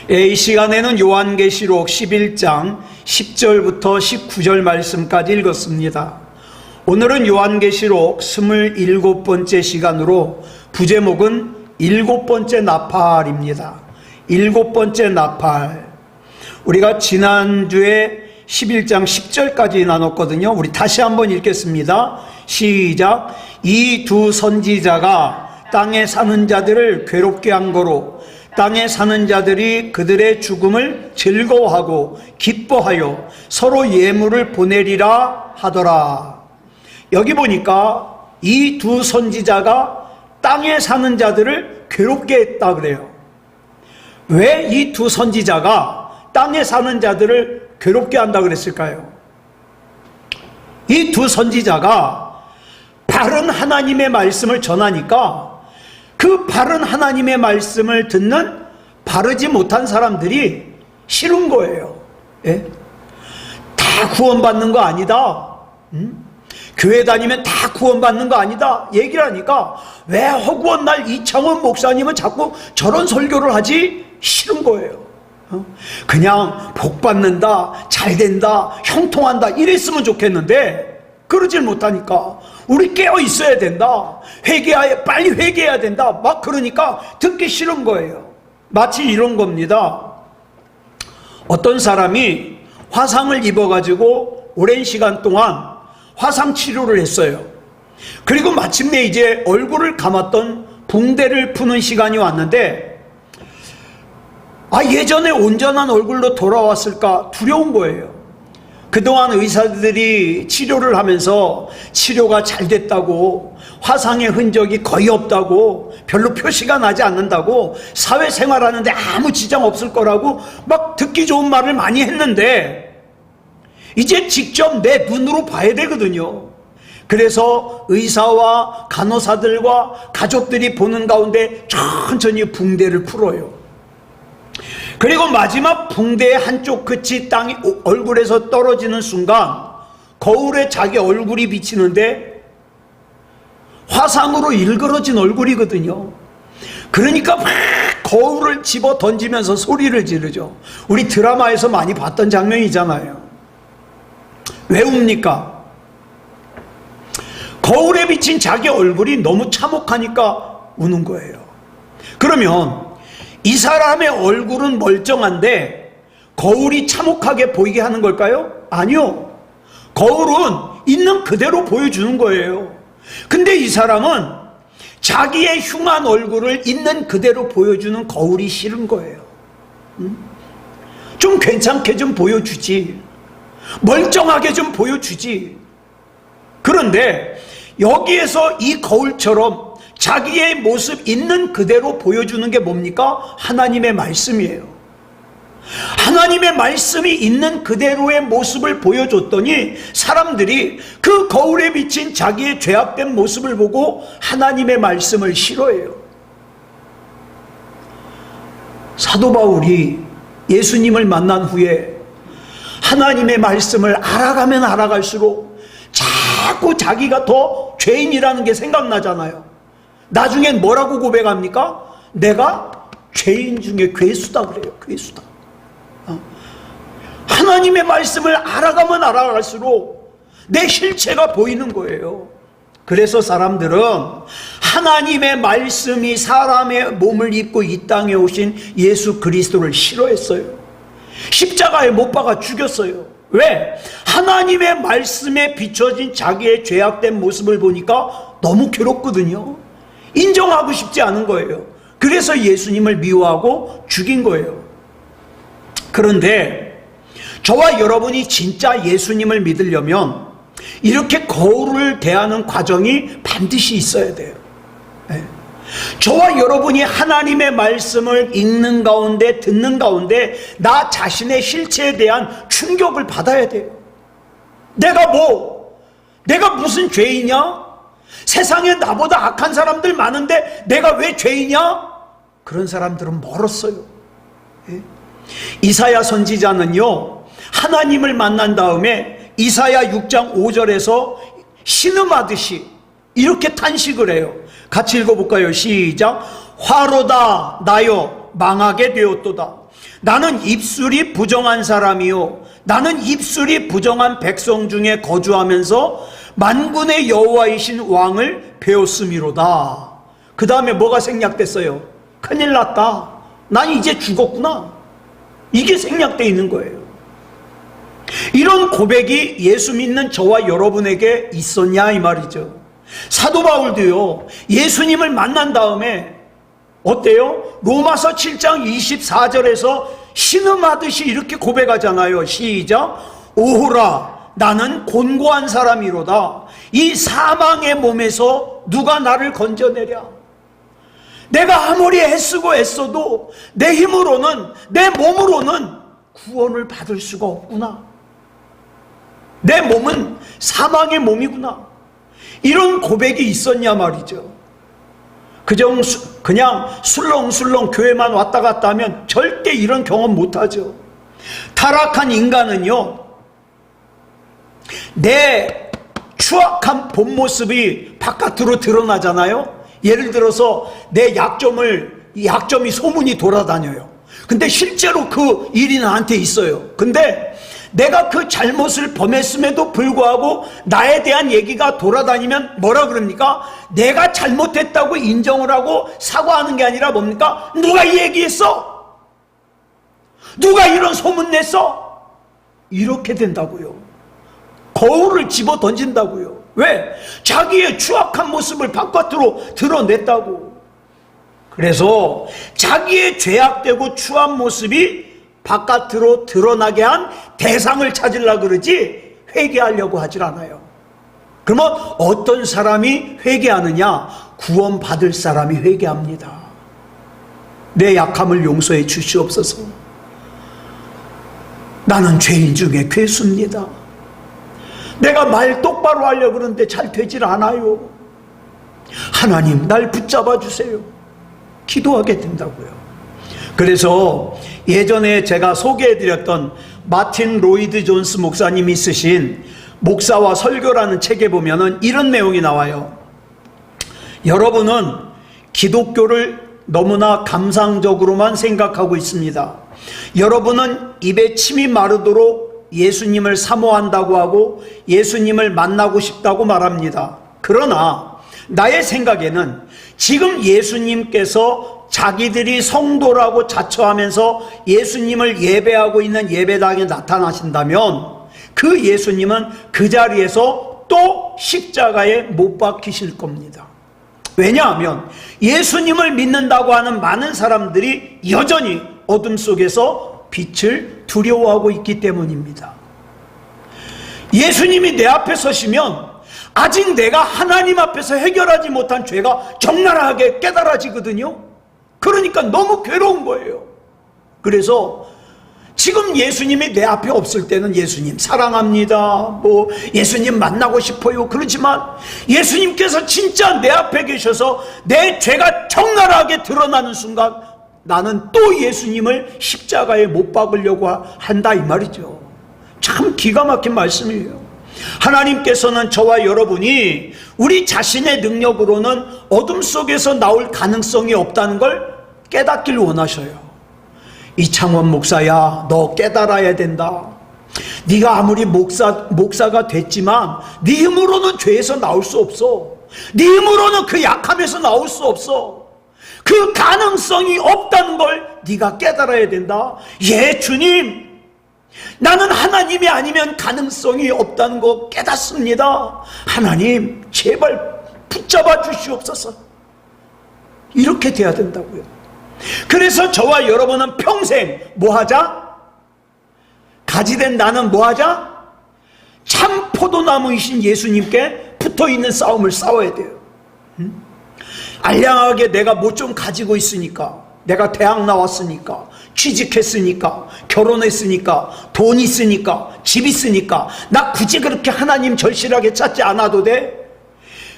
이 시간에는 요한계시록 11장 10절부터 19절 말씀까지 읽었습니다. 오늘은 요한계시록 27번째 시간으로 부제목은 7번째 나팔입니다. 7번째 나팔. 우리가 지난주에 11장 10절까지 나눴거든요. 우리 다시 한번 읽겠습니다. 시작. 이 두 선지자가 땅에 사는 자들을 괴롭게 한 거로 땅에 사는 자들이 그들의 죽음을 즐거워하고 기뻐하여 서로 예물을 보내리라 하더라. 여기 보니까 이 두 선지자가 땅에 사는 자들을 괴롭게 했다 그래요. 왜 이 두 선지자가 땅에 사는 자들을 괴롭게 한다 그랬을까요? 이 두 선지자가 바른 하나님의 말씀을 전하니까 그 바른 하나님의 말씀을 듣는 바르지 못한 사람들이 싫은 거예요. 예? 다 구원받는 거 아니다. 교회 다니면 다 구원받는 거 아니다. 얘기를 하니까 왜 허구한 날 이창원 목사님은 자꾸 저런 설교를 하지? 싫은 거예요. 그냥 복 받는다, 잘 된다, 형통한다 이랬으면 좋겠는데 그러질 못하니까 우리 깨어 있어야 된다, 빨리 회개해야 된다 막 그러니까 듣기 싫은 거예요. 마치 이런 겁니다. 어떤 사람이 화상을 입어가지고 오랜 시간 동안 화상 치료를 했어요. 그리고 마침내 이제 얼굴을 감았던 붕대를 푸는 시간이 왔는데 예전에 온전한 얼굴로 돌아왔을까 두려운 거예요. 그동안 의사들이 치료를 하면서 치료가 잘 됐다고, 화상의 흔적이 거의 없다고, 별로 표시가 나지 않는다고, 사회생활하는데 아무 지장 없을 거라고 막 듣기 좋은 말을 많이 했는데 이제 직접 내 눈으로 봐야 되거든요. 그래서 의사와 간호사들과 가족들이 보는 가운데 천천히 붕대를 풀어요. 그리고 마지막 붕대의 한쪽 끝이 땅이 얼굴에서 떨어지는 순간 거울에 자기 얼굴이 비치는데 화상으로 일그러진 얼굴이거든요. 그러니까 막 거울을 집어 던지면서 소리를 지르죠. 우리 드라마에서 많이 봤던 장면이잖아요. 왜 웁니까? 거울에 비친 자기 얼굴이 너무 참혹하니까 우는 거예요. 그러면 이 사람의 얼굴은 멀쩡한데 거울이 참혹하게 보이게 하는 걸까요? 아니요. 거울은 있는 그대로 보여주는 거예요. 근데 이 사람은 자기의 흉한 얼굴을 있는 그대로 보여주는 거울이 싫은 거예요. 좀 괜찮게 좀 보여주지, 멀쩡하게 좀 보여주지. 그런데 여기에서 이 거울처럼 자기의 모습 있는 그대로 보여주는 게 뭡니까? 하나님의 말씀이에요. 하나님의 말씀이 있는 그대로의 모습을 보여줬더니 사람들이 그 거울에 비친 자기의 죄악된 모습을 보고 하나님의 말씀을 싫어해요. 사도 바울이 예수님을 만난 후에 하나님의 말씀을 알아가면 알아갈수록 자꾸 자기가 더 죄인이라는 게 생각나잖아요. 나중엔 뭐라고 고백합니까? 내가 죄인 중에 괴수다 그래요. 괴수다. 하나님의 말씀을 알아가면 알아갈수록 내 실체가 보이는 거예요. 그래서 사람들은 하나님의 말씀이 사람의 몸을 입고 이 땅에 오신 예수 그리스도를 싫어했어요. 십자가에 못 박아 죽였어요. 왜? 하나님의 말씀에 비춰진 자기의 죄악된 모습을 보니까 너무 괴롭거든요. 인정하고 싶지 않은 거예요. 그래서 예수님을 미워하고 죽인 거예요. 그런데 저와 여러분이 진짜 예수님을 믿으려면 이렇게 거울을 대하는 과정이 반드시 있어야 돼요. 네. 저와 여러분이 하나님의 말씀을 읽는 가운데, 듣는 가운데 나 자신의 실체에 대한 충격을 받아야 돼요. 내가 무슨 죄이냐? 세상에 나보다 악한 사람들 많은데 내가 왜 죄이냐? 그런 사람들은 멀었어요. 예? 이사야 선지자는요, 하나님을 만난 다음에 이사야 6장 5절에서 신음하듯이 이렇게 탄식을 해요. 같이 읽어볼까요? 시작. 화로다 나여 망하게 되었도다. 나는 입술이 부정한 사람이요 나는 입술이 부정한 백성 중에 거주하면서 만군의 여호와이신 왕을 배웠음이로다. 그 다음에 뭐가 생략됐어요? 큰일 났다. 난 이제 죽었구나. 이게 생략되어 있는 거예요. 이런 고백이 예수 믿는 저와 여러분에게 있었냐 이 말이죠. 사도 바울도요, 예수님을 만난 다음에 어때요? 로마서 7장 24절에서 신음하듯이 이렇게 고백하잖아요. 시작. 오호라 나는 곤고한 사람이로다. 이 사망의 몸에서 누가 나를 건져내랴. 내가 아무리 애쓰고 애써도 내 힘으로는, 내 몸으로는 구원을 받을 수가 없구나. 내 몸은 사망의 몸이구나. 이런 고백이 있었냐 말이죠. 그냥 술렁술렁 교회만 왔다 갔다 하면 절대 이런 경험 못하죠. 타락한 인간은요, 내 추악한 본 모습이 바깥으로 드러나잖아요. 예를 들어서 내 약점이 소문이 돌아다녀요. 근데 실제로 그 일이 나한테 있어요. 근데 내가 그 잘못을 범했음에도 불구하고 나에 대한 얘기가 돌아다니면 뭐라 그럽니까? 내가 잘못했다고 인정을 하고 사과하는 게 아니라 뭡니까? 누가 이 얘기했어? 누가 이런 소문 냈어? 이렇게 된다고요. 거울을 집어 던진다고요. 왜? 자기의 추악한 모습을 바깥으로 드러냈다고. 그래서 자기의 죄악되고 추한 모습이 바깥으로 드러나게 한 대상을 찾으려고 그러지 회개하려고 하질 않아요. 그러면 어떤 사람이 회개하느냐? 구원받을 사람이 회개합니다. 내 약함을 용서해 주시옵소서. 나는 죄인 중에 괴수입니다. 내가 말 똑바로 하려고 그러는데 잘 되질 않아요. 하나님 날 붙잡아 주세요. 기도하게 된다고요. 그래서 예전에 제가 소개해드렸던 마틴 로이드 존스 목사님이 쓰신 목사와 설교라는 책에 보면은 이런 내용이 나와요. 여러분은 기독교를 너무나 감상적으로만 생각하고 있습니다. 여러분은 입에 침이 마르도록 예수님을 사모한다고 하고 예수님을 만나고 싶다고 말합니다. 그러나 나의 생각에는 지금 예수님께서 자기들이 성도라고 자처하면서 예수님을 예배하고 있는 예배당에 나타나신다면 그 예수님은 그 자리에서 또 십자가에 못 박히실 겁니다. 왜냐하면 예수님을 믿는다고 하는 많은 사람들이 여전히 어둠 속에서 빛을 두려워하고 있기 때문입니다. 예수님이 내 앞에 서시면 아직 내가 하나님 앞에서 해결하지 못한 죄가 적나라하게 깨달아지거든요. 그러니까 너무 괴로운 거예요. 그래서 지금 예수님이 내 앞에 없을 때는 예수님 사랑합니다, 예수님 만나고 싶어요, 그렇지만 예수님께서 진짜 내 앞에 계셔서 내 죄가 적나라하게 드러나는 순간 나는 또 예수님을 십자가에 못 박으려고 한다 이 말이죠. 참 기가 막힌 말씀이에요. 하나님께서는 저와 여러분이 우리 자신의 능력으로는 어둠 속에서 나올 가능성이 없다는 걸 깨닫길 원하셔요. 이창원 목사야, 너 깨달아야 된다. 네가 아무리 목사가 됐지만 네 힘으로는 죄에서 나올 수 없어. 네 힘으로는 그 약함에서 나올 수 없어. 그 가능성이 없다는 걸 네가 깨달아야 된다. 예, 주님, 나는 하나님이 아니면 가능성이 없다는 거 깨닫습니다. 하나님 제발 붙잡아 주시옵소서. 이렇게 돼야 된다고요. 그래서 저와 여러분은 평생 뭐하자? 가지된 나는 뭐하자? 참 포도나무이신 예수님께 붙어있는 싸움을 싸워야 돼요. 알량하게 내가 뭐 좀 가지고 있으니까, 내가 대학 나왔으니까, 취직했으니까, 결혼했으니까, 돈 있으니까, 집 있으니까 나 굳이 그렇게 하나님 절실하게 찾지 않아도 돼.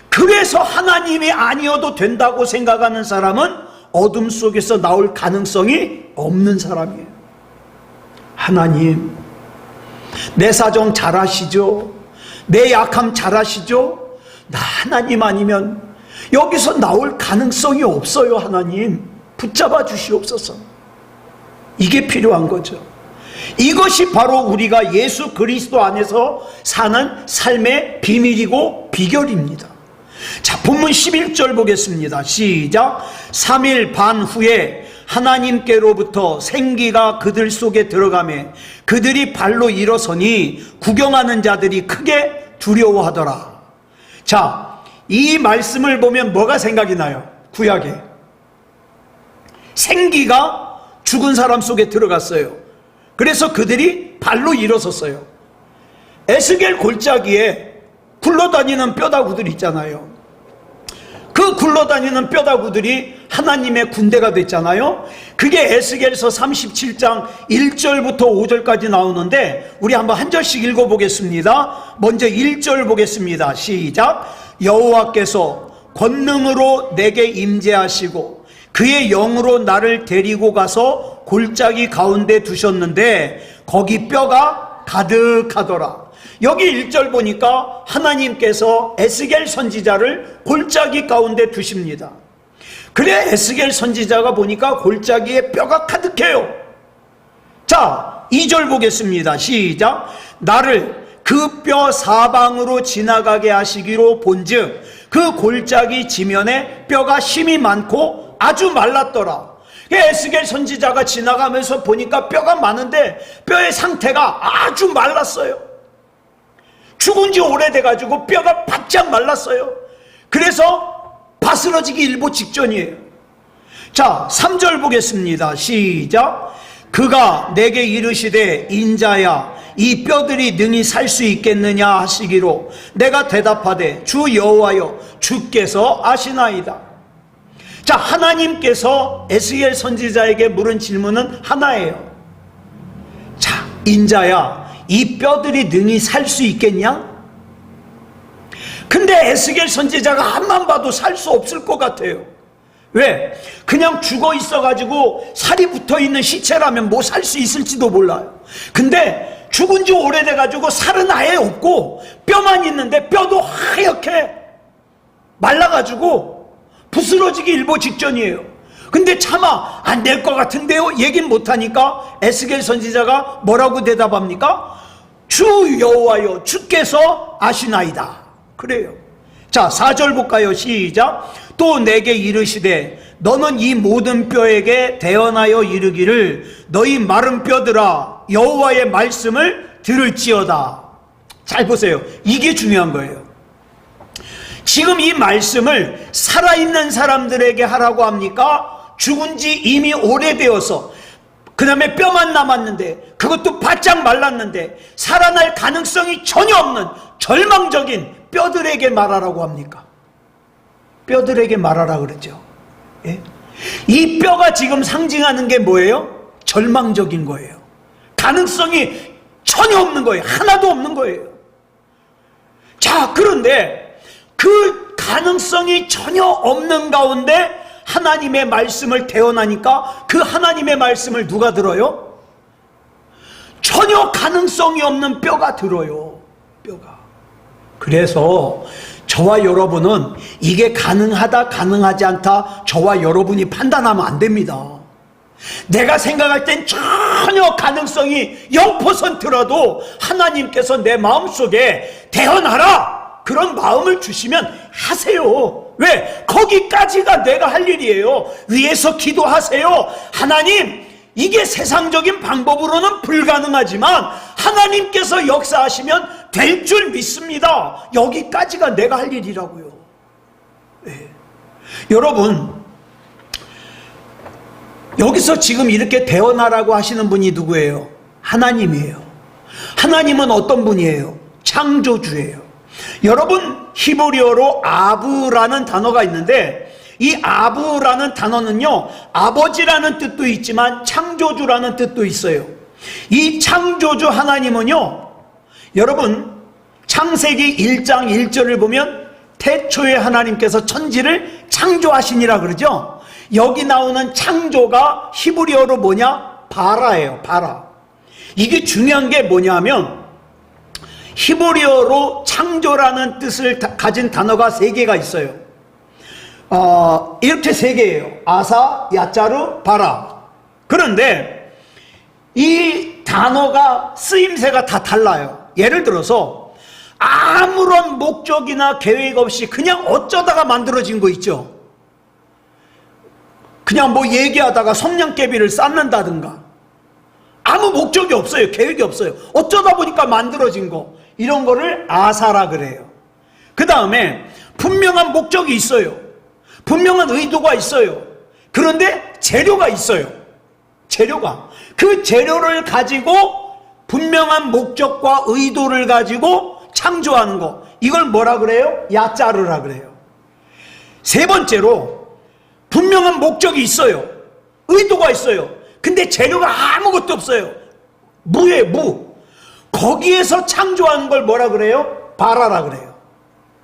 그래서 하나님이 아니어도 된다고 생각하는 사람은 어둠 속에서 나올 가능성이 없는 사람이에요. 하나님, 내 사정 잘 아시죠? 내 약함 잘 아시죠? 나 하나님 아니면 여기서 나올 가능성이 없어요. 하나님 붙잡아 주시옵소서. 이게 필요한 거죠. 이것이 바로 우리가 예수 그리스도 안에서 사는 삶의 비밀이고 비결입니다. 자, 본문 11절 보겠습니다. 시작. 3일 반 후에 하나님께로부터 생기가 그들 속에 들어가매 그들이 발로 일어서니 구경하는 자들이 크게 두려워하더라. 자, 이 말씀을 보면 뭐가 생각이 나요? 구약에 생기가 죽은 사람 속에 들어갔어요. 그래서 그들이 발로 일어섰어요. 에스겔 골짜기에 굴러다니는 뼈다구들 있잖아요. 그 굴러다니는 뼈다구들이 하나님의 군대가 됐잖아요. 그게 에스겔서 37장 1절부터 5절까지 나오는데 우리 한번 한 절씩 읽어보겠습니다. 먼저 1절 보겠습니다. 시작. 여호와께서 권능으로 내게 임재하시고 그의 영으로 나를 데리고 가서 골짜기 가운데 두셨는데 거기 뼈가 가득하더라. 여기 1절 보니까 하나님께서 에스겔 선지자를 골짜기 가운데 두십니다. 그래 에스겔 선지자가 보니까 골짜기에 뼈가 가득해요. 자, 2절 보겠습니다. 시작. 나를 그 뼈 사방으로 지나가게 하시기로 본즉 그 골짜기 지면에 뼈가 심이 많고 아주 말랐더라. 에스겔 선지자가 지나가면서 보니까 뼈가 많은데 뼈의 상태가 아주 말랐어요. 죽은 지 오래돼가지고 뼈가 바짝 말랐어요. 그래서 바스러지기 일보 직전이에요. 자, 3절 보겠습니다. 시작. 그가 내게 이르시되 인자야 이 뼈들이 능히 살 수 있겠느냐 하시기로 내가 대답하되 주 여호와여 주께서 아시나이다. 자, 하나님께서 에스겔 선지자에게 물은 질문은 하나예요. 자, 인자야 이 뼈들이 능히 살 수 있겠냐? 근데 에스겔 선지자가 앞만 봐도 살 수 없을 것 같아요. 왜? 그냥 죽어 있어가지고 살이 붙어있는 시체라면 뭐 살 수 있을지도 몰라요. 근데 죽은 지 오래돼가지고 살은 아예 없고 뼈만 있는데 뼈도 하얗게 말라가지고 부스러지기 일보 직전이에요. 근데 차마 안 될 것 같은데요? 얘긴 못하니까 에스겔 선지자가 뭐라고 대답합니까? 주 여호와여 주께서 아시나이다. 그래요. 자, 4절 볼까요? 시작. 또 내게 이르시되 너는 이 모든 뼈에게 대언하여 이르기를 너희 마른 뼈들아 여호와의 말씀을 들을지어다. 잘 보세요. 이게 중요한 거예요. 지금 이 말씀을 살아있는 사람들에게 하라고 합니까? 죽은 지 이미 오래되어서 그 다음에 뼈만 남았는데 그것도 바짝 말랐는데 살아날 가능성이 전혀 없는 절망적인 뼈들에게 말하라고 합니까? 뼈들에게 말하라 그러죠. 예? 이 뼈가 지금 상징하는 게 뭐예요? 절망적인 거예요. 가능성이 전혀 없는 거예요. 하나도 없는 거예요. 자, 그런데 그 가능성이 전혀 없는 가운데 하나님의 말씀을 대언하니까 그 하나님의 말씀을 누가 들어요? 전혀 가능성이 없는 뼈가 들어요. 뼈가. 그래서 저와 여러분은 이게 가능하다 가능하지 않다 저와 여러분이 판단하면 안 됩니다. 내가 생각할 땐 전혀 가능성이 0%라도 하나님께서 내 마음속에 대언하라 그런 마음을 주시면 하세요. 왜? 거기까지가 내가 할 일이에요. 위에서 기도하세요. 하나님, 이게 세상적인 방법으로는 불가능하지만 하나님께서 역사하시면 될 줄 믿습니다. 여기까지가 내가 할 일이라고요. 네. 여러분, 여기서 지금 이렇게 대언하라고 하시는 분이 누구예요? 하나님이에요. 하나님은 어떤 분이에요? 창조주예요. 여러분, 히브리어로 아부라는 단어가 있는데 이 아부라는 단어는요, 아버지라는 뜻도 있지만 창조주라는 뜻도 있어요. 이 창조주 하나님은요, 여러분, 창세기 1장 1절을 보면 태초에 하나님께서 천지를 창조하시니라 그러죠. 여기 나오는 창조가 히브리어로 뭐냐? 바라예요. 바라. 이게 중요한 게 뭐냐면 히브리어로 창조라는 뜻을 가진 단어가 3개가 있어요. 이렇게 3개예요. 아사, 야짜르, 바라. 그런데 이 단어가 쓰임새가 다 달라요. 예를 들어서 아무런 목적이나 계획 없이 그냥 어쩌다가 만들어진 거 있죠. 그냥 뭐 얘기하다가 성냥개비를 쌓는다든가, 아무 목적이 없어요. 계획이 없어요. 어쩌다 보니까 만들어진 거, 이런 거를 아사라 그래요. 그 다음에 분명한 목적이 있어요. 분명한 의도가 있어요. 그런데 재료가 있어요. 재료가. 그 재료를 가지고 분명한 목적과 의도를 가지고 창조하는 거, 이걸 뭐라 그래요? 야짜르라 그래요. 세 번째로 분명한 목적이 있어요. 의도가 있어요. 근데 재료가 아무것도 없어요. 무예요, 무. 거기에서 창조하는 걸 뭐라 그래요? 바라라 그래요.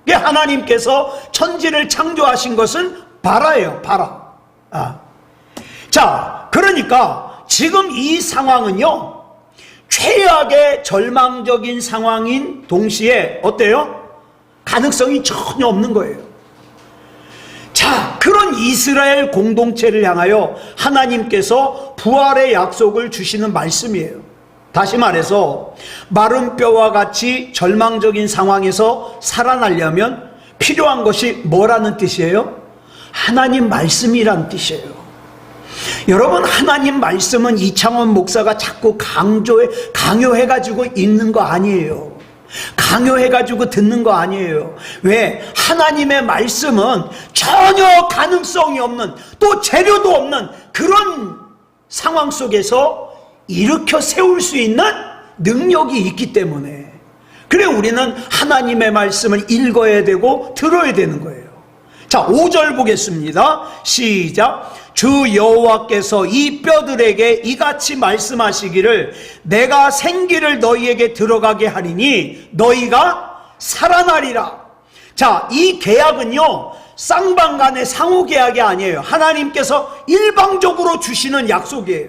하나님께서 천지를 창조하신 것은 바라예요, 바라. 자, 그러니까 지금 이 상황은요, 최악의 절망적인 상황인 동시에 어때요? 가능성이 전혀 없는 거예요. 자, 그런 이스라엘 공동체를 향하여 하나님께서 부활의 약속을 주시는 말씀이에요. 다시 말해서 마른 뼈와 같이 절망적인 상황에서 살아나려면 필요한 것이 뭐라는 뜻이에요? 하나님 말씀이란 뜻이에요. 여러분, 하나님 말씀은 이창원 목사가 자꾸 강요해가지고 읽는 거 아니에요. 강요해가지고 듣는 거 아니에요. 왜? 하나님의 말씀은 전혀 가능성이 없는, 또 재료도 없는 그런 상황 속에서 일으켜 세울 수 있는 능력이 있기 때문에, 그래 우리는 하나님의 말씀을 읽어야 되고 들어야 되는 거예요. 자, 5절 보겠습니다. 시작. 주 여호와께서 이 뼈들에게 이같이 말씀하시기를 내가 생기를 너희에게 들어가게 하리니 너희가 살아나리라. 자, 이 계약은요, 쌍방 간의 상호 계약이 아니에요. 하나님께서 일방적으로 주시는 약속이에요.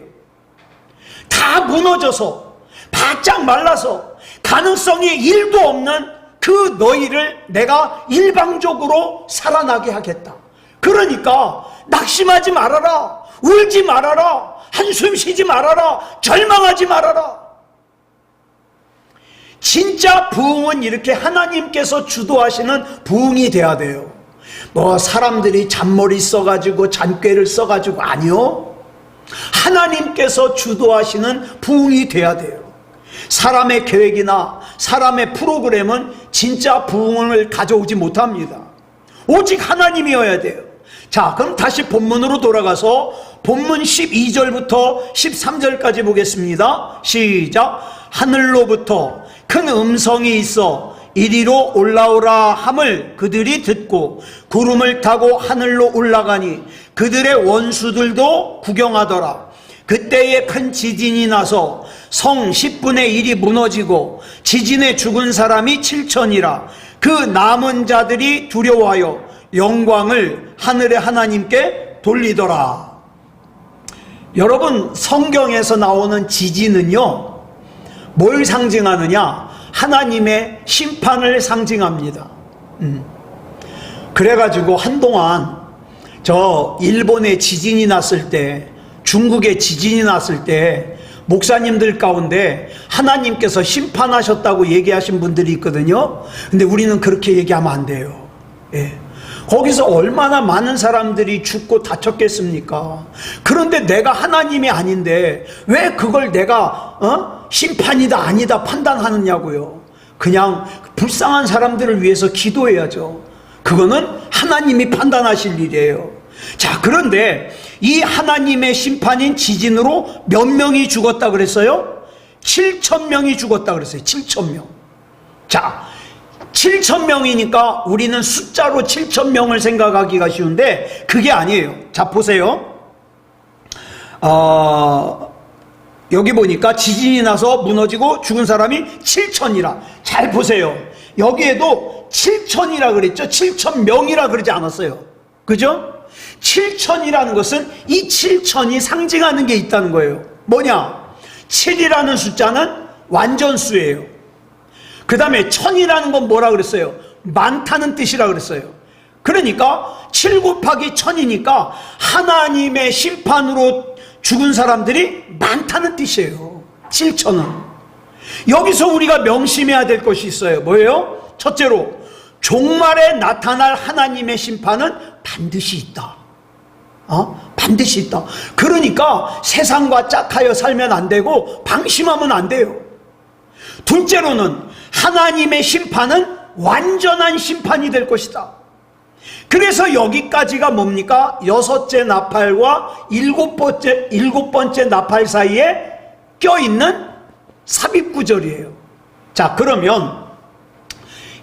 다 무너져서 바짝 말라서 가능성이 1도 없는 그 너희를 내가 일방적으로 살아나게 하겠다. 그러니까 낙심하지 말아라, 울지 말아라, 한숨 쉬지 말아라, 절망하지 말아라. 진짜 부흥은 이렇게 하나님께서 주도하시는 부흥이 돼야 돼요. 뭐 사람들이 잔머리 써가지고 잔꾀를 써가지고, 아니요, 하나님께서 주도하시는 부흥이 돼야 돼요. 사람의 계획이나 사람의 프로그램은 진짜 부흥을 가져오지 못합니다. 오직 하나님이어야 돼요. 자, 그럼 다시 본문으로 돌아가서 본문 12절부터 13절까지 보겠습니다. 시작. 하늘로부터 큰 음성이 있어 이리로 올라오라 함을 그들이 듣고 구름을 타고 하늘로 올라가니 그들의 원수들도 구경하더라. 그때에 큰 지진이 나서 성 10분의 1이 무너지고 지진에 죽은 사람이 7천이라. 그 남은 자들이 두려워하여 영광을 하늘의 하나님께 돌리더라. 여러분, 성경에서 나오는 지진은요, 뭘 상징하느냐? 하나님의 심판을 상징합니다. 그래가지고 한동안 저 일본에 지진이 났을 때, 중국에 지진이 났을 때 목사님들 가운데 하나님께서 심판하셨다고 얘기하신 분들이 있거든요. 근데 우리는 그렇게 얘기하면 안 돼요. 예. 거기서 얼마나 많은 사람들이 죽고 다쳤겠습니까? 그런데 내가 하나님이 아닌데 왜 그걸 내가 심판이다 아니다 판단하느냐고요. 그냥 불쌍한 사람들을 위해서 기도해야죠. 그거는 하나님이 판단하실 일이에요. 자, 그런데 이 하나님의 심판인 지진으로 몇 명이 죽었다 그랬어요? 7,000명이 죽었다 그랬어요. 7,000명. 자, 7,000명이니까 우리는 숫자로 7,000명을 생각하기가 쉬운데 그게 아니에요. 자, 보세요. 여기 보니까 지진이 나서 무너지고 죽은 사람이 7,000이라. 잘 보세요. 여기에도 7,000이라 그랬죠. 7,000명이라 그러지 않았어요. 그죠? 7,000이라는 것은 이 7,000이 상징하는 게 있다는 거예요. 뭐냐? 7이라는 숫자는 완전수예요. 그 다음에 1000이라는 건 뭐라 그랬어요? 많다는 뜻이라 그랬어요. 그러니까 7 곱하기 1000이니까 하나님의 심판으로 죽은 사람들이 많다는 뜻이에요. 7천원. 여기서 우리가 명심해야 될 것이 있어요. 뭐예요? 첫째로, 종말에 나타날 하나님의 심판은 반드시 있다. 반드시 있다. 그러니까 세상과 짝하여 살면 안 되고 방심하면 안 돼요. 둘째로는 하나님의 심판은 완전한 심판이 될 것이다. 그래서 여기까지가 뭡니까? 6째 나팔과 7번째 나팔 사이에 껴있는 삽입구절이에요. 자, 그러면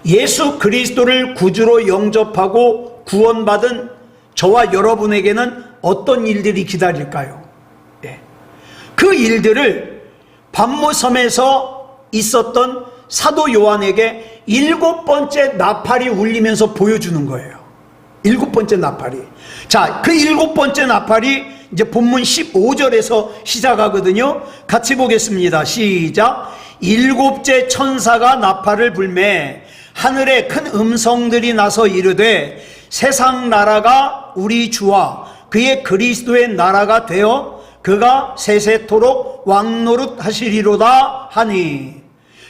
예수 그리스도를 구주로 영접하고 구원받은 저와 여러분에게는 어떤 일들이 기다릴까요? 그 일들을 반모섬에서 있었던 사도 요한에게 7번째 나팔이 울리면서 보여주는 거예요. 7번째 나팔이. 자, 그 7번째 나팔이 이제 본문 15절에서 시작하거든요. 같이 보겠습니다. 시작. 7째 천사가 나팔을 불매 하늘에 큰 음성들이 나서 이르되 세상 나라가 우리 주와 그의 그리스도의 나라가 되어 그가 세세토록 왕노릇 하시리로다 하니.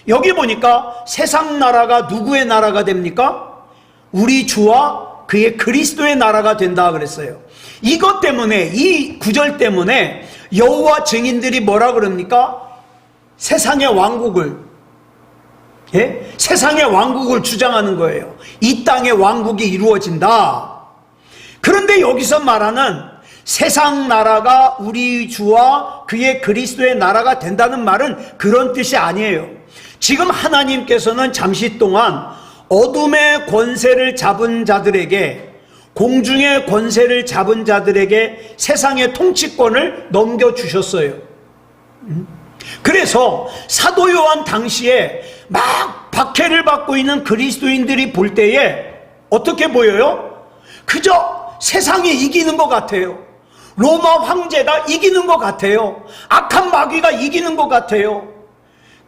여기 보니까 세상 나라가 누구의 나라가 됩니까? 우리 주와 그의 그리스도의 나라가 된다 그랬어요. 이것 때문에, 이 구절 때문에 여호와 증인들이 뭐라 그럽니까? 세상의 왕국을, 세상의 왕국을 주장하는 거예요. 이 땅의 왕국이 이루어진다. 그런데 여기서 말하는 세상 나라가 우리 주와 그의 그리스도의 나라가 된다는 말은 그런 뜻이 아니에요. 지금 하나님께서는 잠시 동안 어둠의 권세를 잡은 자들에게, 공중의 권세를 잡은 자들에게 세상의 통치권을 넘겨주셨어요. 그래서 사도 요한 당시에 막 박해를 받고 있는 그리스도인들이 볼 때에 어떻게 보여요? 그저 세상이 이기는 것 같아요. 로마 황제가 이기는 것 같아요. 악한 마귀가 이기는 것 같아요.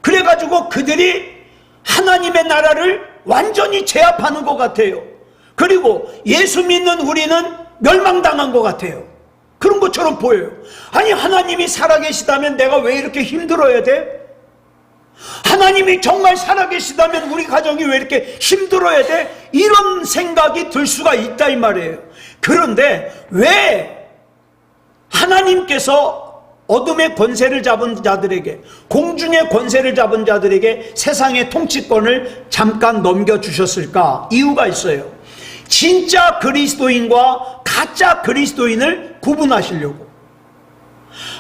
그래가지고 그들이 하나님의 나라를 완전히 제압하는 것 같아요. 그리고 예수 믿는 우리는 멸망당한 것 같아요. 그런 것처럼 보여요. 아니, 하나님이 살아계시다면 내가 왜 이렇게 힘들어야 돼? 하나님이 정말 살아계시다면 우리 가정이 왜 이렇게 힘들어야 돼? 이런 생각이 들 수가 있다 이 말이에요. 그런데 왜 하나님께서 어둠의 권세를 잡은 자들에게, 공중의 권세를 잡은 자들에게 세상의 통치권을 잠깐 넘겨주셨을까? 이유가 있어요. 진짜 그리스도인과 가짜 그리스도인을 구분하시려고,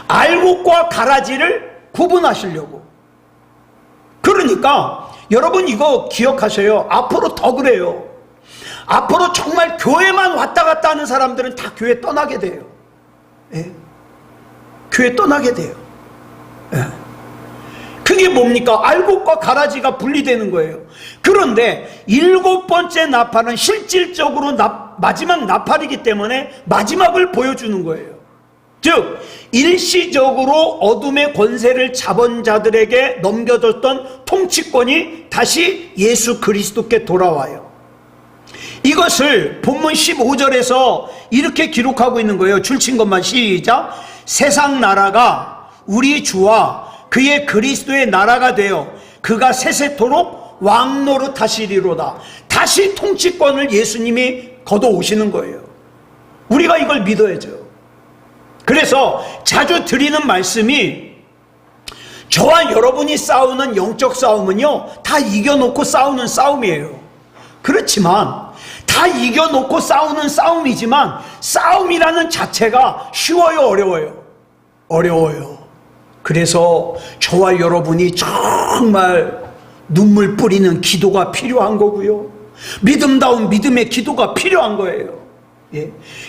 알곡과 가라지를 구분하시려고. 그러니까 여러분 이거 기억하셔요. 앞으로 더 그래요. 앞으로 정말 교회만 왔다 갔다 하는 사람들은 다 교회 떠나게 돼요. 교회 떠나게 돼요. 그게 뭡니까? 알곡과 가라지가 분리되는 거예요. 그런데 7번째 나팔은 실질적으로 마지막 나팔이기 때문에 마지막을 보여주는 거예요. 즉 일시적으로 어둠의 권세를 잡은 자들에게 넘겨줬던 통치권이 다시 예수 그리스도께 돌아와요. 이것을 본문 15절에서 이렇게 기록하고 있는 거예요. 줄친 것만 시작. 세상 나라가 우리 주와 그의 그리스도의 나라가 되어 그가 세세토록 왕노릇 하시리로다. 다시 통치권을 예수님이 걷어오시는 거예요. 우리가 이걸 믿어야죠. 그래서 자주 드리는 말씀이, 저와 여러분이 싸우는 영적 싸움은요, 다 이겨놓고 싸우는 싸움이에요. 그렇지만 다 이겨놓고 싸우는 싸움이지만 싸움이라는 자체가 쉬워요, 어려워요? 어려워요. 그래서 저와 여러분이 정말 눈물 뿌리는 기도가 필요한 거고요, 믿음다운 믿음의 기도가 필요한 거예요.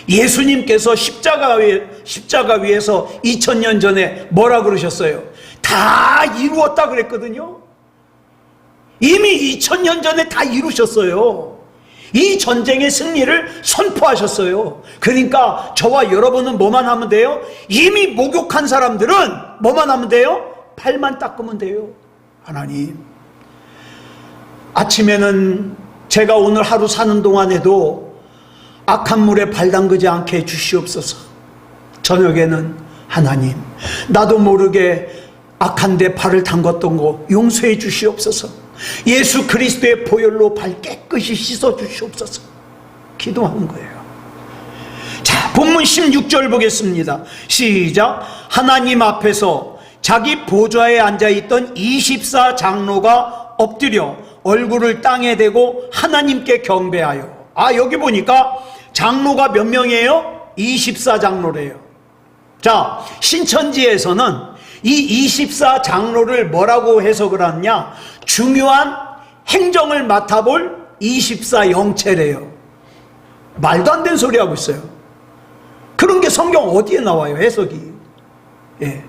예수님께서 십자가 위에서 2000년 전에 뭐라 그러셨어요? 다 이루었다 그랬거든요. 이미 2000년 전에 다 이루셨어요. 이 전쟁의 승리를 선포하셨어요. 그러니까 저와 여러분은 뭐만 하면 돼요? 이미 목욕한 사람들은 뭐만 하면 돼요? 팔만 닦으면 돼요. 하나님, 아침에는 제가 오늘 하루 사는 동안에도 악한 물에 발 담그지 않게 해주시옵소서. 저녁에는 하나님, 나도 모르게 악한데 발을 담궜던 거 용서해 주시옵소서. 예수 그리스도의 보혈로 발 깨끗이 씻어 주시옵소서. 기도하는 거예요. 자, 본문 16절 보겠습니다. 시작. 하나님 앞에서 자기 보좌에 앉아있던 24장로가 엎드려 얼굴을 땅에 대고 하나님께 경배하여. 여기 보니까 장로가 몇 명이에요? 24장로래요. 자, 신천지에서는 이 24장로를 뭐라고 해석을 하느냐? 중요한 행정을 맡아볼 24영체래요. 말도 안 되는 소리 하고 있어요. 그런 게 성경 어디에 나와요? 해석이. 예.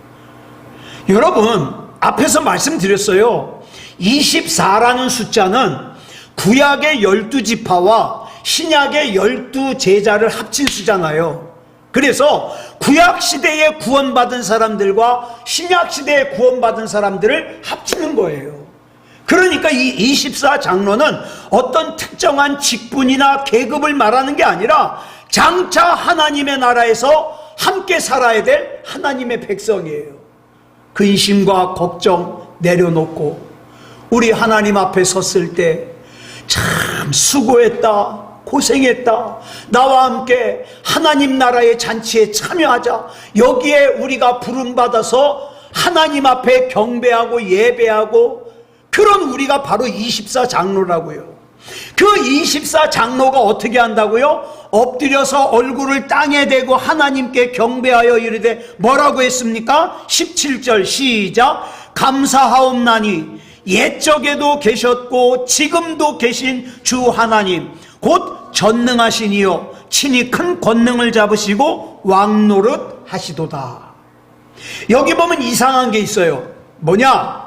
여러분, 앞에서 말씀드렸어요. 24라는 숫자는 구약의 12지파와 신약의 12제자를 합친 수잖아요. 그래서 구약시대에 구원받은 사람들과 신약시대에 구원받은 사람들을 합치는 거예요. 그러니까 이 24장로는 어떤 특정한 직분이나 계급을 말하는 게 아니라 장차 하나님의 나라에서 함께 살아야 될 하나님의 백성이에요. 근심과 걱정 내려놓고 우리 하나님 앞에 섰을 때 참 수고했다, 고생했다, 나와 함께 하나님 나라의 잔치에 참여하자. 여기에 우리가 부름받아서 하나님 앞에 경배하고 예배하고, 그런 우리가 바로 24장로라고요. 그 24장로가 어떻게 한다고요? 엎드려서 얼굴을 땅에 대고 하나님께 경배하여 이르되 뭐라고 했습니까? 17절 시작. 감사하옵나니 옛적에도 계셨고 지금도 계신 주 하나님 곧 전능하신 이여 친히 큰 권능을 잡으시고 왕노릇 하시도다. 여기 보면 이상한 게 있어요. 뭐냐?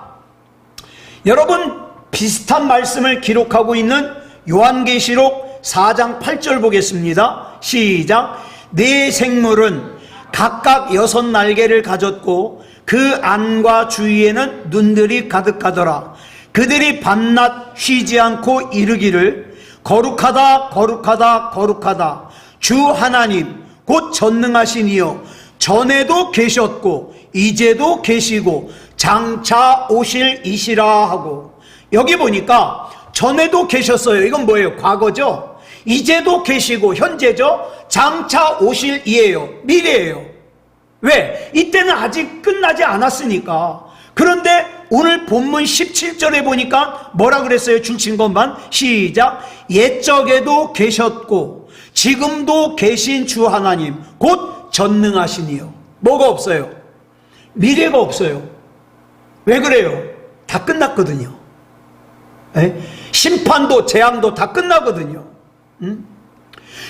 여러분, 비슷한 말씀을 기록하고 있는 요한계시록 4장 8절 보겠습니다. 시작. 네 생물은 각각 6날개를 가졌고 그 안과 주위에는 눈들이 가득하더라. 그들이 밤낮 쉬지 않고 이르기를 거룩하다 거룩하다 거룩하다 주 하나님 곧 전능하신 이여 전에도 계셨고 이제도 계시고 장차 오실 이시라 하고. 여기 보니까 전에도 계셨어요. 이건 뭐예요? 과거죠. 이제도 계시고 현재죠. 장차 오실 이예요. 미래예요. 왜? 이때는 아직 끝나지 않았으니까. 그런데 오늘 본문 17절에 보니까 뭐라 그랬어요? 줄친 것만 시작. 옛적에도 계셨고 지금도 계신 주 하나님 곧 전능하시니요. 뭐가 없어요? 미래가 없어요. 왜 그래요? 다 끝났거든요. 에? 심판도 재앙도 다 끝나거든요.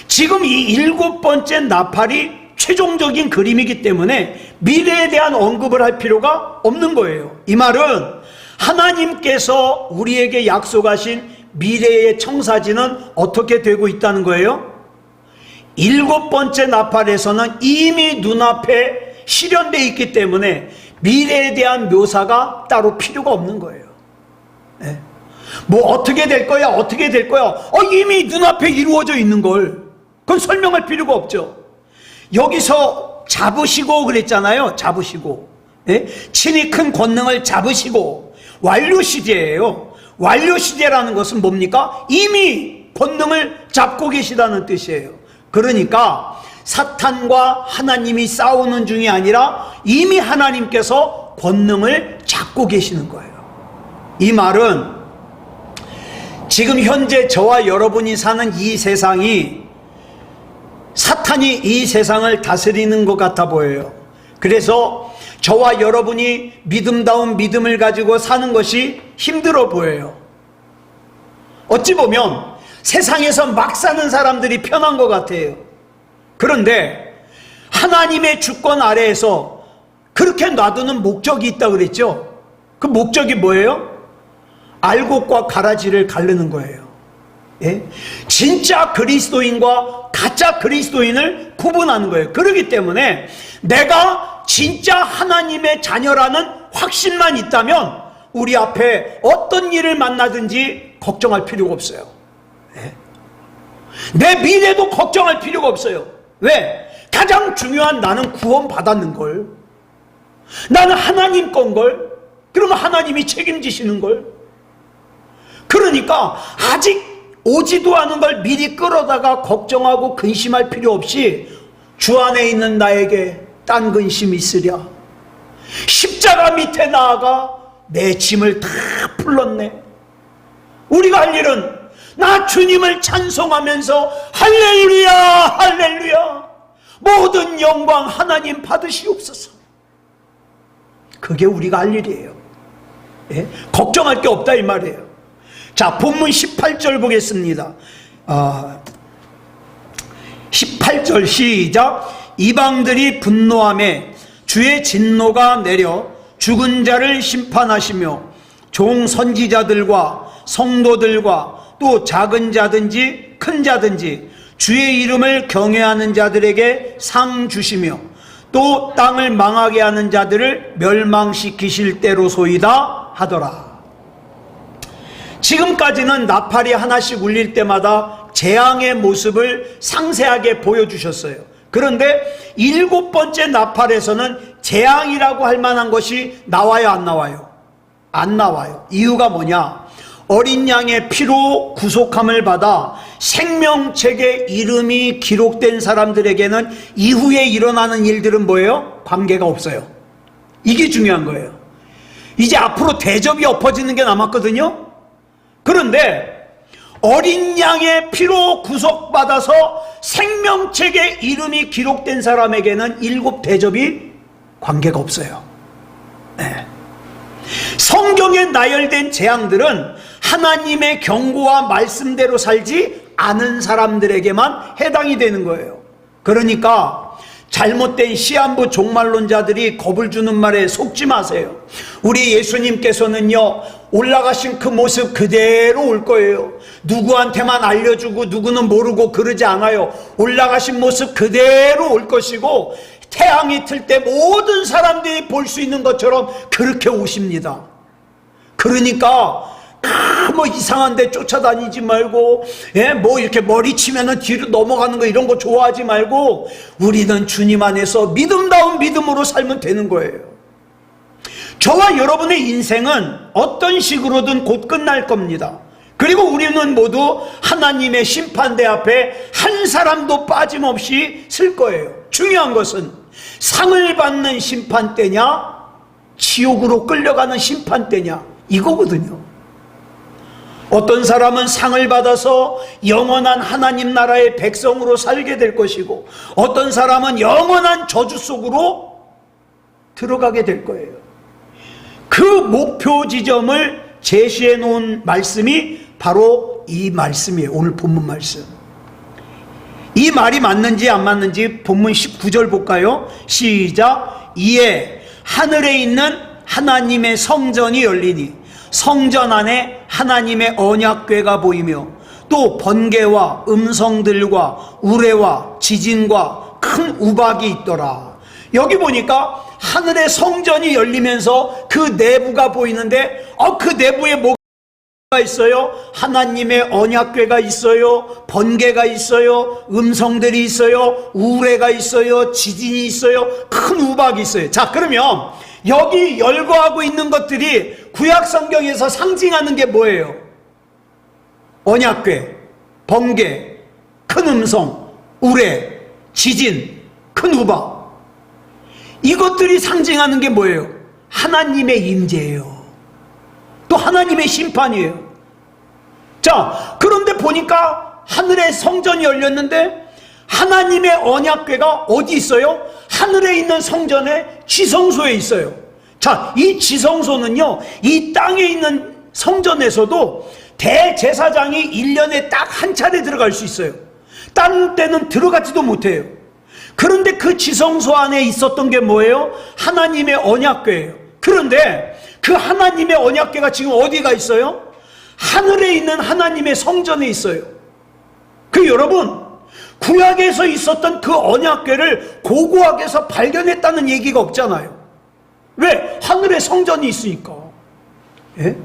지금 이 7번째 나팔이 최종적인 그림이기 때문에 미래에 대한 언급을 할 필요가 없는 거예요. 이 말은 하나님께서 우리에게 약속하신 미래의 청사진은 어떻게 되고 있다는 거예요? 7번째 나팔에서는 이미 눈앞에 실현되어 있기 때문에 미래에 대한 묘사가 따로 필요가 없는 거예요. 네. 뭐 어떻게 될 거야 어떻게 될 거야, 이미 눈앞에 이루어져 있는 걸 그건 설명할 필요가 없죠. 여기서 잡으시고 그랬잖아요. 잡으시고, 예? 친히 큰 권능을 잡으시고, 완료 시제예요. 완료 시제라는 것은 뭡니까? 이미 권능을 잡고 계시다는 뜻이에요. 그러니까 사탄과 하나님이 싸우는 중이 아니라 이미 하나님께서 권능을 잡고 계시는 거예요. 이 말은 지금 현재 저와 여러분이 사는 이 세상이 사탄이 이 세상을 다스리는 것 같아 보여요. 그래서 저와 여러분이 믿음다운 믿음을 가지고 사는 것이 힘들어 보여요. 어찌 보면 세상에서 막 사는 사람들이 편한 것 같아요. 그런데 하나님의 주권 아래에서 그렇게 놔두는 목적이 있다고 그랬죠. 그 목적이 뭐예요? 알곡과 가라지를 가르는 거예요. 예? 진짜 그리스도인과 가짜 그리스도인을 구분하는 거예요. 그렇기 때문에 내가 진짜 하나님의 자녀라는 확신만 있다면 우리 앞에 어떤 일을 만나든지 걱정할 필요가 없어요. 예? 내 미래도 걱정할 필요가 없어요. 왜? 가장 중요한 나는 구원 받았는 걸. 나는 하나님 건걸? 그러면 하나님이 책임지시는 걸? 그러니까 아직 오지도 않은 걸 미리 끌어다가 걱정하고 근심할 필요 없이 주 안에 있는 나에게 딴 근심이 있으랴. 십자가 밑에 나아가 내 짐을 다 풀렀네. 우리가 할 일은 나 주님을 찬송하면서 할렐루야 할렐루야 모든 영광 하나님 받으시옵소서. 그게 우리가 할 일이에요. 예? 걱정할 게 없다 이 말이에요. 자, 본문 18절 보겠습니다. 18절 시작. 이방들이 분노하매 주의 진노가 내려 죽은 자를 심판하시며 종 선지자들과 성도들과 또 작은 자든지 큰 자든지 주의 이름을 경외하는 자들에게 상 주시며 또 땅을 망하게 하는 자들을 멸망시키실 때로소이다 하더라. 지금까지는 나팔이 하나씩 울릴 때마다 재앙의 모습을 상세하게 보여주셨어요. 그런데 7번째 나팔에서는 재앙이라고 할 만한 것이 나와요, 안 나와요? 안 나와요. 이유가 뭐냐? 어린 양의 피로 구속함을 받아 생명책에 이름이 기록된 사람들에게는 이후에 일어나는 일들은 뭐예요? 관계가 없어요. 이게 중요한 거예요. 이제 앞으로 대접이 엎어지는 게 남았거든요. 그런데 어린 양의 피로 구속받아서 생명책에 이름이 기록된 사람에게는 7 대접이 관계가 없어요. 네. 성경에 나열된 재앙들은 하나님의 경고와 말씀대로 살지 않은 사람들에게만 해당이 되는 거예요. 그러니까 잘못된 시한부 종말론자들이 겁을 주는 말에 속지 마세요. 우리 예수님께서는요, 올라가신 그 모습 그대로 올 거예요. 누구한테만 알려주고 누구는 모르고 그러지 않아요. 올라가신 모습 그대로 올 것이고 태양이 틀 때 모든 사람들이 볼 수 있는 것처럼 그렇게 오십니다. 그러니까 뭐 이상한 데 쫓아다니지 말고, 뭐 이렇게 머리 치면은 뒤로 넘어가는 거 이런 거 좋아하지 말고 우리는 주님 안에서 믿음다운 믿음으로 살면 되는 거예요. 저와 여러분의 인생은 어떤 식으로든 곧 끝날 겁니다. 그리고 우리는 모두 하나님의 심판대 앞에 한 사람도 빠짐없이 쓸 거예요. 중요한 것은 상을 받는 심판대냐 지옥으로 끌려가는 심판대냐 이거거든요. 어떤 사람은 상을 받아서 영원한 하나님 나라의 백성으로 살게 될 것이고 어떤 사람은 영원한 저주 속으로 들어가게 될 거예요. 그 목표 지점을 제시해 놓은 말씀이 바로 이 말씀이에요. 오늘 본문 말씀. 이 말이 맞는지 안 맞는지 본문 19절 볼까요? 시작. 이에 하늘에 있는 하나님의 성전이 열리니 성전 안에 하나님의 언약궤가 보이며 또 번개와 음성들과 우레와 지진과 큰 우박이 있더라. 여기 보니까 하늘의 성전이 열리면서 그 내부가 보이는데 그 내부에 뭐가 있어요? 하나님의 언약궤가 있어요. 번개가 있어요. 음성들이 있어요. 우레가 있어요. 지진이 있어요. 큰 우박이 있어요. 자, 그러면 여기 열거하고 있는 것들이 구약 성경에서 상징하는 게 뭐예요? 언약궤, 번개, 큰 음성, 우레, 지진, 큰 우박. 이것들이 상징하는 게 뭐예요? 하나님의 임재예요. 또 하나님의 심판이에요. 자, 그런데 보니까 하늘의 성전이 열렸는데 하나님의 언약궤가 어디 있어요? 하늘에 있는 성전의 지성소에 있어요. 자, 이 지성소는요, 이 땅에 있는 성전에서도 대제사장이 1년에 딱 한 차례 들어갈 수 있어요. 다른 때는 들어가지도 못해요. 그런데 그 지성소 안에 있었던 게 뭐예요? 하나님의 언약궤예요. 그런데 그 하나님의 언약궤가 지금 어디가 있어요? 하늘에 있는 하나님의 성전에 있어요. 그 여러분, 구약에서 있었던 그 언약궤를 고고학에서 발견했다는 얘기가 없잖아요. 왜? 하늘에 성전이 있으니까. 예?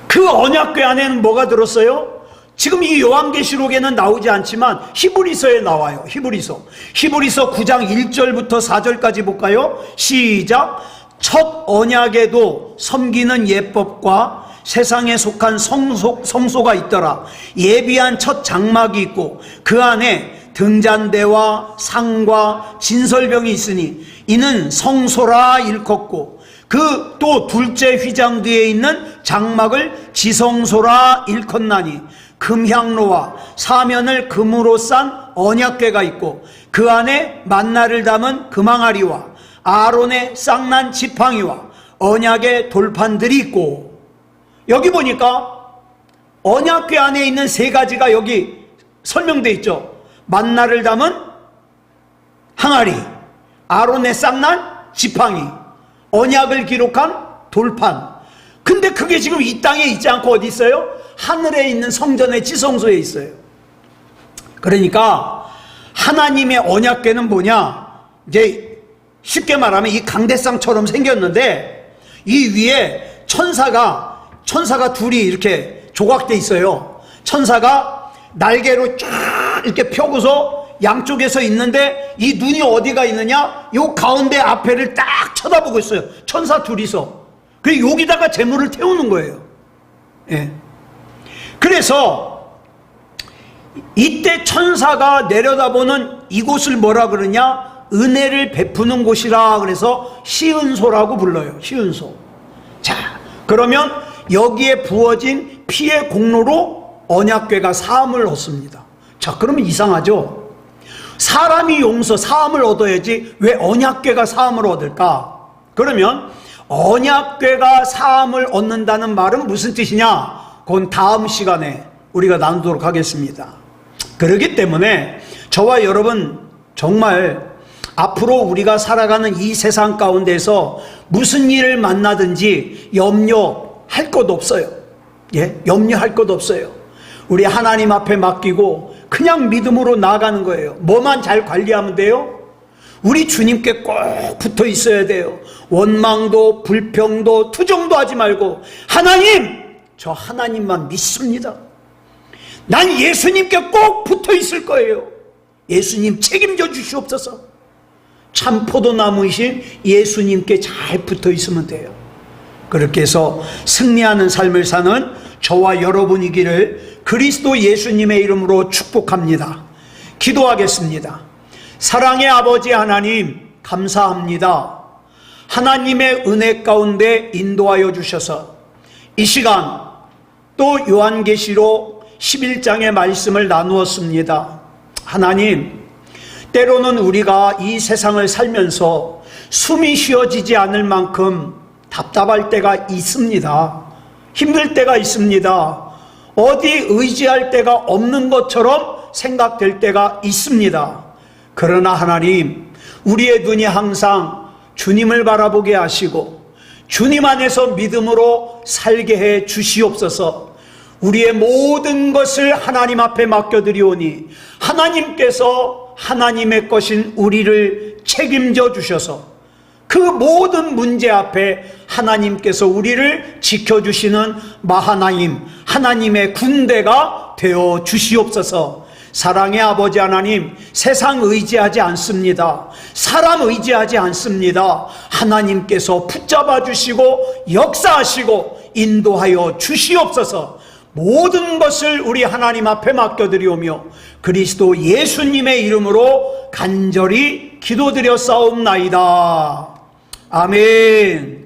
그 언약궤 안에는 뭐가 들었어요? 지금 이 요한계시록에는 나오지 않지만 히브리서에 나와요. 히브리서 9장 1절부터 4절까지 볼까요? 시작. 첫 언약에도 섬기는 예법과 세상에 속한 성소가 있더라. 예비한 첫 장막이 있고 그 안에 등잔대와 상과 진설병이 있으니 이는 성소라 일컫고 그 또 둘째 휘장 뒤에 있는 장막을 지성소라 일컫나니 금향로와 사면을 금으로 싼 언약궤가 있고 그 안에 만나를 담은 금항아리와 아론의 쌍난 지팡이와 언약의 돌판들이 있고, 여기 보니까 언약궤 안에 있는 세 가지가 여기 설명되어 있죠. 만나를 담은 항아리, 아론의 쌍난 지팡이, 언약을 기록한 돌판. 근데 그게 지금 이 땅에 있지 않고 어디 있어요? 하늘에 있는 성전의 지성소에 있어요. 그러니까 하나님의 언약궤는 뭐냐? 이제 쉽게 말하면 이 강대상처럼 생겼는데 이 위에 천사가 둘이 이렇게 조각돼 있어요. 천사가 날개로 쫙 이렇게 펴고서 양쪽에서 있는데 이 눈이 어디가 있느냐? 요 가운데 앞에를 딱 쳐다보고 있어요. 천사 둘이서. 그리고 여기다가 재물을 태우는 거예요. 예. 그래서 이때 천사가 내려다보는 이곳을 뭐라 그러냐? 은혜를 베푸는 곳이라 그래서 시은소라고 불러요. 시은소. 자, 그러면 여기에 부어진 피의 공로로 언약궤가 사함을 얻습니다. 자, 그러면 이상하죠? 사람이 사함을 얻어야지 왜 언약궤가 사함을 얻을까? 그러면 언약궤가 사함을 얻는다는 말은 무슨 뜻이냐? 그건 다음 시간에 우리가 나누도록 하겠습니다. 그렇기 때문에 저와 여러분 정말 앞으로 우리가 살아가는 이 세상 가운데서 무슨 일을 만나든지 염려할 것 없어요. 예? 염려할 것 없어요. 우리 하나님 앞에 맡기고 그냥 믿음으로 나아가는 거예요. 뭐만 잘 관리하면 돼요? 우리 주님께 꼭 붙어 있어야 돼요. 원망도 불평도 투정도 하지 말고 하나님, 저 하나님만 믿습니다. 난 예수님께 꼭 붙어 있을 거예요. 예수님 책임져 주시옵소서. 참 포도나무이신 예수님께 잘 붙어 있으면 돼요. 그렇게 해서 승리하는 삶을 사는 저와 여러분이기를 그리스도 예수님의 이름으로 축복합니다. 기도하겠습니다. 사랑의 아버지 하나님, 감사합니다. 하나님의 은혜 가운데 인도하여 주셔서 이 시간 또 요한계시록 11장의 말씀을 나누었습니다. 하나님, 때로는 우리가 이 세상을 살면서 숨이 쉬어지지 않을 만큼 답답할 때가 있습니다. 힘들 때가 있습니다. 어디 의지할 데가 없는 것처럼 생각될 때가 있습니다. 그러나 하나님, 우리의 눈이 항상 주님을 바라보게 하시고 주님 안에서 믿음으로 살게 해 주시옵소서. 우리의 모든 것을 하나님 앞에 맡겨드리오니 하나님께서 하나님의 것인 우리를 책임져 주셔서 그 모든 문제 앞에 하나님께서 우리를 지켜주시는 마하나임, 하나님의 군대가 되어 주시옵소서. 사랑의 아버지 하나님, 세상 의지하지 않습니다. 사람 의지하지 않습니다. 하나님께서 붙잡아 주시고 역사하시고 인도하여 주시옵소서. 모든 것을 우리 하나님 앞에 맡겨드리오며 그리스도 예수님의 이름으로 간절히 기도드려 싸움나이다. 아멘.